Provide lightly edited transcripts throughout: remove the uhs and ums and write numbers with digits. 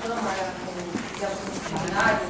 Câmara de Assuntos Seminários,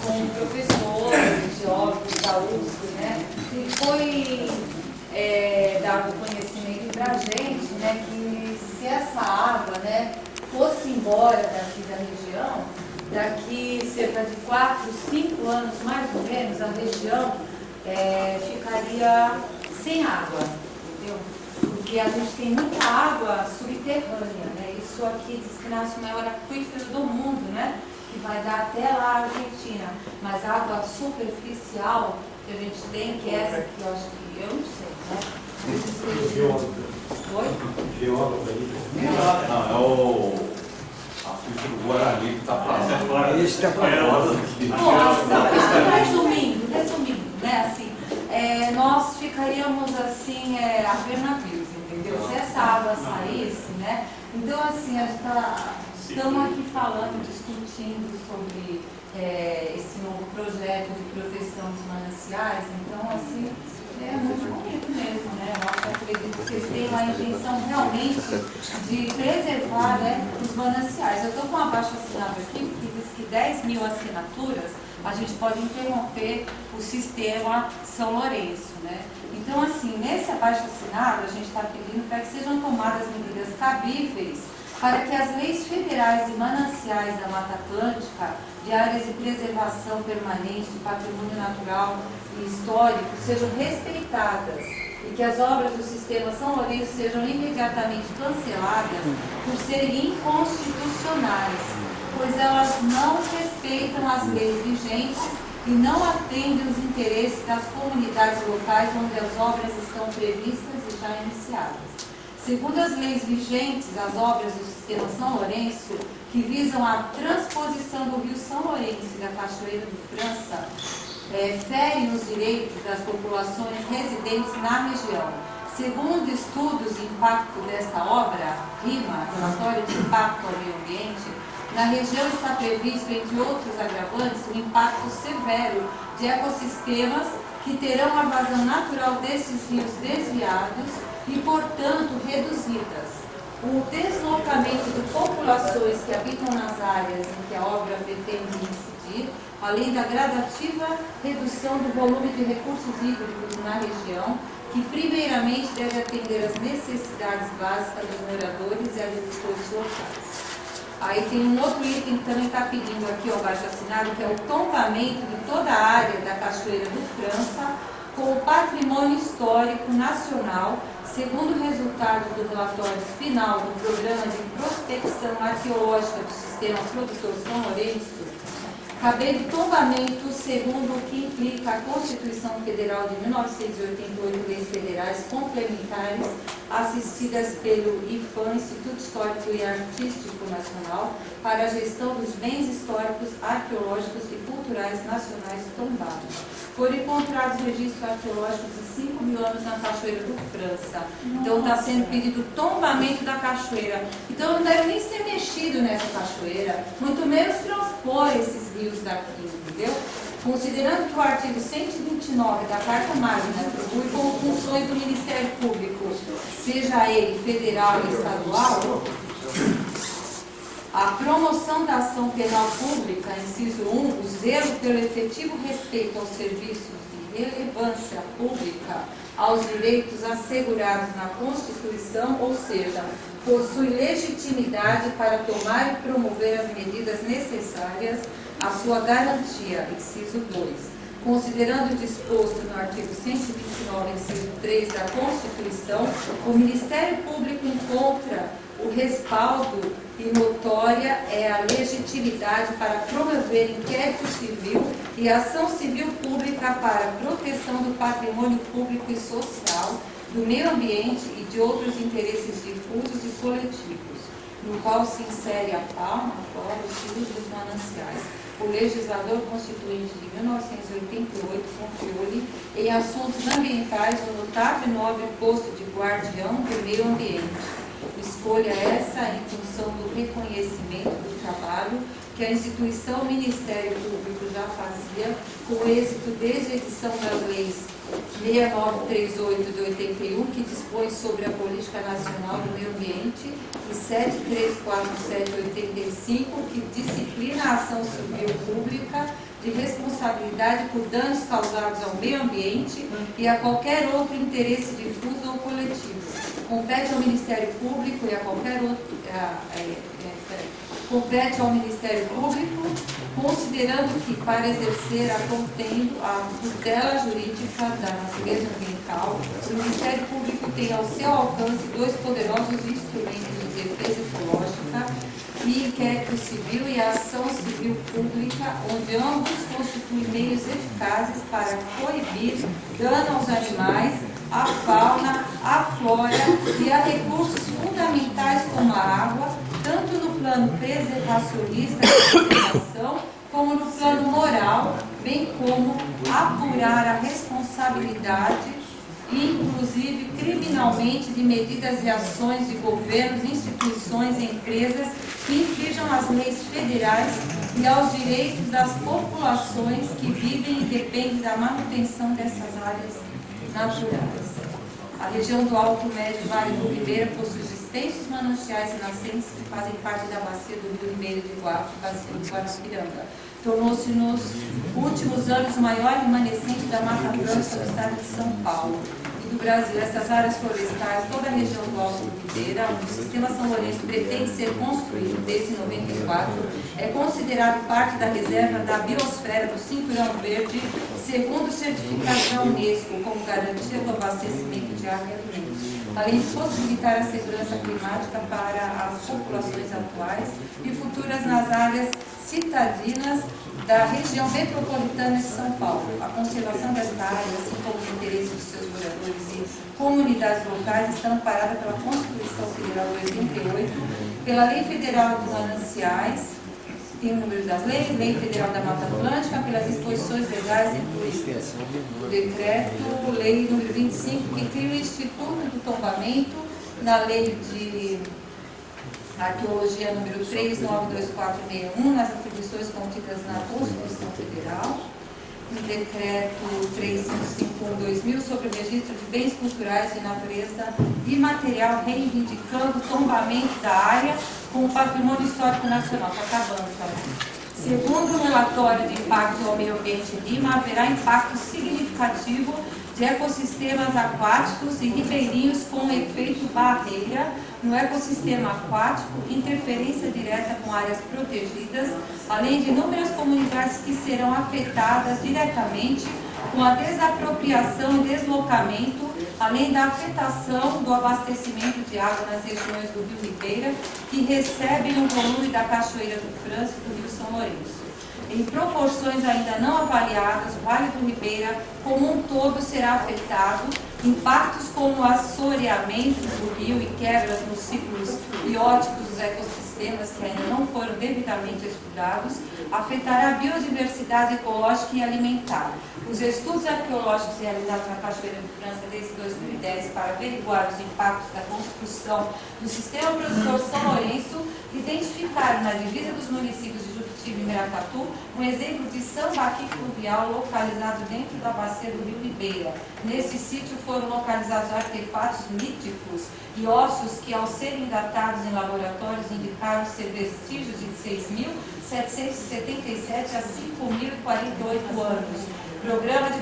com professores, geólogos da USP, né? E foi dado conhecimento para a gente, né, que se essa água, né, fosse embora daqui da região, daqui cerca de 4, 5 anos, mais ou menos, a região ficaria sem água, entendeu? Porque a gente tem muita água subterrânea, né? Isso aqui diz que nasce o maior aquífero do mundo, né? Que vai dar até lá a Argentina. Mas a água superficial que a gente tem, que é essa que eu acho que eu não sei, né? Geólogo. Oi? Geólogo aí. Não, é o aquífero do Guarani que está para fora. Esse está para fora daqui. Resumindo, né? Assim, nós ficaríamos assim, a ver navios, entendeu? Se essa água saísse, né? Então, assim, a gente estamos aqui falando, discutindo sobre esse novo projeto de proteção dos mananciais. Então, assim, é muito bonito mesmo, né? Eu acredito que vocês têm uma intenção realmente de preservar, né, os mananciais. Eu estou com um abaixo-assinado aqui, que diz que 10 mil assinaturas a gente pode interromper o sistema São Lourenço, né? Então, assim, nesse abaixo-assinado, a gente está pedindo para que sejam tomadas medidas cabíveis para que as leis federais de mananciais da Mata Atlântica, de áreas de preservação permanente, de patrimônio natural e histórico, sejam respeitadas e que as obras do sistema São Lourenço sejam imediatamente canceladas por serem inconstitucionais, pois elas não respeitam as leis vigentes e não atendem os interesses das comunidades locais onde as obras estão previstas e já iniciadas. Segundo as leis vigentes, as obras do sistema São Lourenço, que visam a transposição do rio São Lourenço e da Cachoeira do França, ferem os direitos das populações residentes na região. Segundo estudos de impacto desta obra, RIMA, Relatório de Impacto ao Meio Ambiente, na região está previsto, entre outros agravantes, um impacto severo de ecossistemas que terão a vazão natural desses rios desviados e, portanto, reduzidas. O deslocamento de populações que habitam nas áreas em que a obra pretende incidir, além da gradativa redução do volume de recursos hídricos na região, que primeiramente deve atender às necessidades básicas dos moradores e agricultores locais. Aí tem um outro item que também está pedindo aqui, ó, abaixo assinado, que é o tombamento de toda a área da Cachoeira do França com o patrimônio histórico nacional, segundo o resultado do relatório final do Programa de Prospecção Arqueológica do Sistema Produtor São Lourenço, cabendo tombamento segundo o que implica a Constituição Federal de 1988, leis federais complementares assistidas pelo IFAM, Instituto Histórico e Artístico Nacional, para a gestão dos bens históricos, arqueológicos e culturais nacionais tombados. Foram encontrados registros arqueológicos de 5 mil anos na Cachoeira do França. Então está sendo pedido tombamento da cachoeira. Então não deve nem ser mexido nessa cachoeira, muito menos transpor esses rios daqui, entendeu? Considerando que o artigo 129 da Carta Magna atribui como funções do Ministério Público, seja ele federal ou estadual, a promoção da ação penal pública, inciso 1, o zelo pelo efetivo respeito aos serviços de relevância pública, aos direitos assegurados na Constituição, ou seja, possui legitimidade para tomar e promover as medidas necessárias à sua garantia, inciso 2. Considerando o disposto no artigo 129, inciso 3 da Constituição, o Ministério Público encontra o respaldo e notória é a legitimidade para promover inquérito civil e ação civil pública para a proteção do patrimônio público e social, do meio ambiente e de outros interesses difusos e coletivos, no qual se insere a fauna, a flora, os rios e os mananciais. O legislador constituinte de 1988 confiou-lhe em assuntos ambientais o notável e nobre posto de guardião do meio ambiente. Escolha essa em função do reconhecimento do trabalho que a instituição Ministério Público já fazia com êxito desde a edição das leis 6938 de 81, que dispõe sobre a Política Nacional do Meio Ambiente, e 7347 de 85, que disciplina a ação civil pública de responsabilidade por danos causados ao meio ambiente e a qualquer outro interesse difuso ou coletivo. Compete ao Ministério Público e a qualquer outro... compete ao Ministério Público, considerando que, para exercer a contendo a tutela jurídica da natureza ambiental, o Ministério Público tem ao seu alcance dois poderosos instrumentos de defesa ecológica e inquérito civil e ação civil pública, onde ambos constituem meios eficazes para coibir dano aos animais, à fauna, à flora e a recursos fundamentais como a água, tanto no plano preservacionista da conservação, como no plano moral, bem como apurar a responsabilidade, inclusive criminalmente, de medidas e ações de governos, instituições e empresas que infringam as leis federais e aos direitos das populações que vivem e dependem da manutenção dessas áreas naturais. A região do Alto Médio Vale do Ribeira possui extensos mananciais e nascentes que fazem parte da bacia do Rio Ribeira de Guapo, bacia do Guarapiranga. Tornou-se nos últimos anos o maior remanescente da Mata Atlântica do estado de São Paulo e do Brasil. Essas áreas florestais, toda a região do Alto Ribeira, onde o Sistema São Lourenço pretende ser construído desde 94, é considerado parte da reserva da biosfera do Cinturão Verde, segundo certificação Unesco, como garantia do abastecimento de água e alimentos, além de possibilitar a segurança climática para as populações atuais e futuras nas áreas citadinas da região metropolitana de São Paulo. A conservação desta área, assim como os interesses dos seus moradores e comunidades locais, está amparada pela Constituição Federal de 88, pela Lei Federal dos Mananciais, tem o número das leis, Lei Federal da Mata Atlântica, pelas disposições legais incluídas o decreto, lei número 25, que cria o Instituto do Tombamento, na lei de Arqueologia número 392461, nas atribuições contidas na Constituição Federal, o decreto 3551/2000 sobre o registro de bens culturais de natureza imaterial, reivindicando o tombamento da área como patrimônio histórico nacional. Está acabando também. Segundo o relatório de impacto ao meio ambiente Lima, haverá impacto significativo de ecossistemas aquáticos e ribeirinhos com efeito barreira no ecossistema aquático, interferência direta com áreas protegidas, além de inúmeras comunidades que serão afetadas diretamente com a desapropriação e deslocamento, além da afetação do abastecimento de água nas regiões do Rio Ribeira, que recebem o volume da Cachoeira do França e do Rio São Lourenço. Em proporções ainda não avaliadas, o Vale do Ribeira como um todo será afetado. Impactos como o assoreamento do rio e quebras nos ciclos bióticos dos ecossistemas que ainda não foram devidamente estudados, afetará a biodiversidade ecológica e alimentar. Os estudos arqueológicos realizados na Cachoeira do França desde 2010 para averiguar os impactos da construção do sistema produtor São Lourenço identificaram na divisa dos municípios de Juruti e Miracatu um exemplo de sambaqui fluvial localizado dentro da bacia do Rio Ribeira. Nesse sítio foram localizados artefatos líticos e ossos que, ao serem datados em laboratórios, indicaram ser vestígios de 6.777 a 5.048 anos. Programa de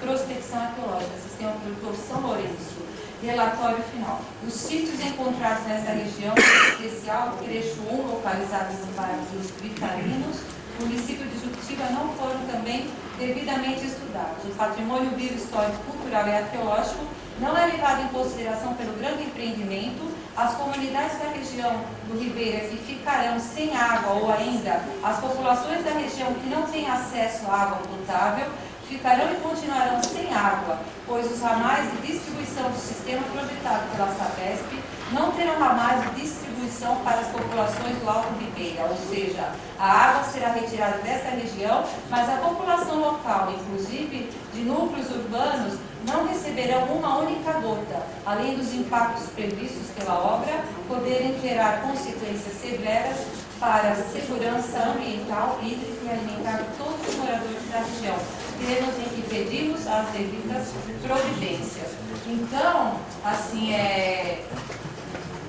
prospecção arqueológica, Sistema Produtor São Lourenço. Relatório final. Os sítios encontrados nessa região, em especial o trecho 1, localizado em bairros dos Vitalinos, município de Juritiba, não foram também devidamente estudados. O patrimônio vivo, histórico, cultural e arqueológico não é levado em consideração pelo grande empreendimento. As comunidades da região do Ribeira que ficarão sem água, ou ainda as populações da região que não têm acesso à água potável, ficarão e continuarão sem água, pois os ramais de distribuição do sistema projetado pela Sabesp não terão ramais de distribuição para as populações do Alto Ribeira, ou seja, a água será retirada dessa região, mas a população local, inclusive de núcleos urbanos, não receberão uma única gota, além dos impactos previstos pela obra poderem gerar consequências severas para a segurança ambiental, hídrica e alimentar de todos os moradores da região. Queremos em que pedimos as devidas providências. Então, assim,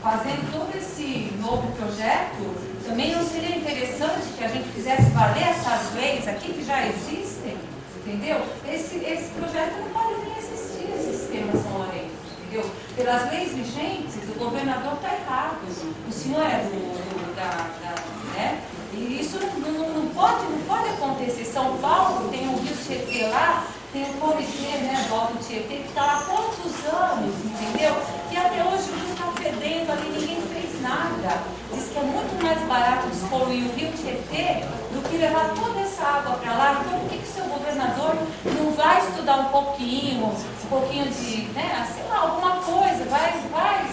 fazendo todo esse novo projeto, também não seria interessante que a gente fizesse valer essas leis aqui que já existem, entendeu? Esse projeto não pode nem existir, esse sistema São Lourenço, entendeu? Pelas leis vigentes, o governador está errado. O senhor é né? E isso não pode acontecer. São Paulo tem o Rio Tietê lá, tem o comitê, né, do Alto Tietê, que está há quantos anos, entendeu? E até hoje o rio está fedendo ali, ninguém fez nada. Diz que é muito mais barato despoluir o Rio Tietê do que levar toda essa água para lá. Então por que o seu governador não vai estudar um pouquinho de, né, sei lá, alguma coisa, vai,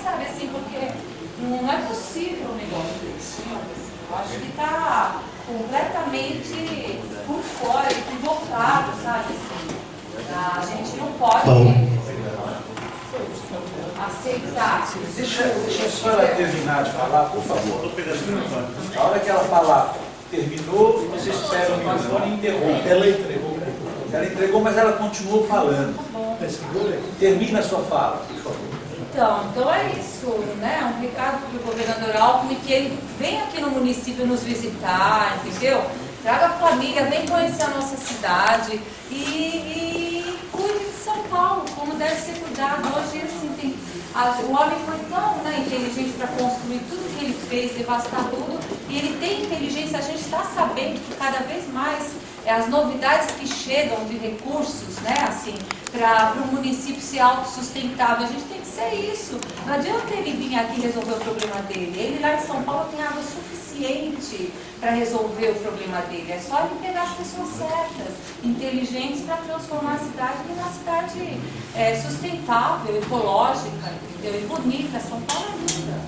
sabe assim, porque não é possível um negócio desse. Eu acho que está completamente por fora, equivocado, sabe assim. A gente não pode aceitar. Deixa só ela terminar de falar, por favor. A hora que ela falar, terminou, vocês pegam o microfone e interrompem. Ela entregou, mas ela continuou falando. Termina a sua fala, por favor. Então é isso, né? Um recado para o governador Alckmin, que ele vem aqui no município nos visitar, entendeu? Traga a família, vem conhecer a nossa cidade e cuide de São Paulo, como deve ser cuidado. Hoje, assim, o homem foi tão, né, inteligente para construir tudo que ele fez, devastar tudo, e ele tem inteligência. A gente está sabendo que cada vez mais as novidades que chegam de recursos, né, assim, para o município ser autossustentável, a gente tem que ser isso. Não adianta ele vir aqui resolver o problema dele. Ele lá em São Paulo tem água suficiente para resolver o problema dele. É só ele pegar as pessoas certas, inteligentes, para transformar a cidade numa cidade sustentável, ecológica, entendeu? E bonita. São Paulo é linda.